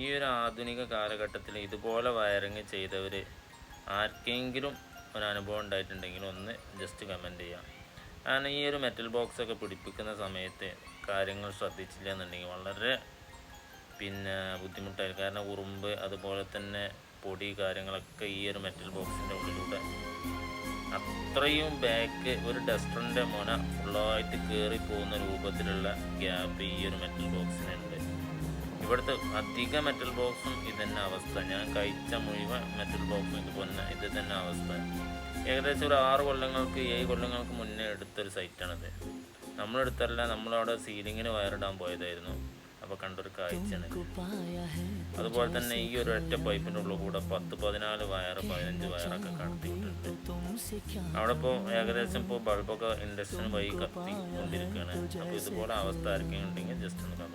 ഈ ഒരു ആധുനിക കാലഘട്ടത്തിൽ ഇതുപോലെ വയറിങ് ചെയ്തവർ ആർക്കെങ്കിലും ഒരു അനുഭവം ഉണ്ടായിട്ടുണ്ടെങ്കിൽ ഒന്ന് ജസ്റ്റ് കമൻറ്റ് ചെയ്യാം. കാരണം ഈ ഒരു മെറ്റൽ ബോക്സൊക്കെ പിടിപ്പിക്കുന്ന സമയത്ത് കാര്യങ്ങൾ ശ്രദ്ധിച്ചില്ല എന്നുണ്ടെങ്കിൽ വളരെ ബുദ്ധിമുട്ടായിരിക്കും. കാരണം ഉറുമ്പ് അതുപോലെ തന്നെ പൊടി കാര്യങ്ങളൊക്കെ ഈ ഒരു മെറ്റൽ ബോക്സിൻ്റെ ഉള്ളിലൂടെ അത്രയും ബാക്ക് ഒരു ഡസ്റ്ററിൻ്റെ മുന ഫുള്ളായിട്ട് കയറി പോകുന്ന രൂപത്തിലുള്ള ഗ്യാപ്പ് ഈ ഒരു മെറ്റൽ ബോക്സിനുണ്ട്. ഇവിടുത്തെ അധിക മെറ്റൽ ബോക്സും ഇതന്നെ അവസ്ഥ. ഞാൻ കഴിച്ച മുഴുവൻ മെറ്റൽ ബോക്സും ഇത് തന്നെ അവസ്ഥ. ഏകദേശം ഒരു 7 കൊല്ലങ്ങൾക്ക് മുന്നേ എടുത്തൊരു സൈറ്റാണിത്. നമ്മളെടുത്തല്ല, നമ്മളവിടെ സീലിങ്ങിന് വയറിടാൻ പോയതായിരുന്നു. അപ്പോൾ കണ്ടൊരു കാഴ്ചയാണ്. അതുപോലെ തന്നെ ഈ ഒരു ഒറ്റ പൈപ്പിൻ്റെ ഉള്ളിൽ കൂടെ 10-14 വയർ 15 വയറൊക്കെ കടത്തിയിട്ടുണ്ട്. അവിടെ ഇപ്പോൾ ഏകദേശം ബൾബൊക്കെ ഇൻഡക്ഷൻ വഴി കത്തിക്കൊണ്ടിരിക്കുകയാണ്. അപ്പോൾ ഇതുപോലെ അവസ്ഥ ആർക്കെങ്കിലും ഉണ്ടെങ്കിൽ ജസ്റ്റ് ഒന്ന്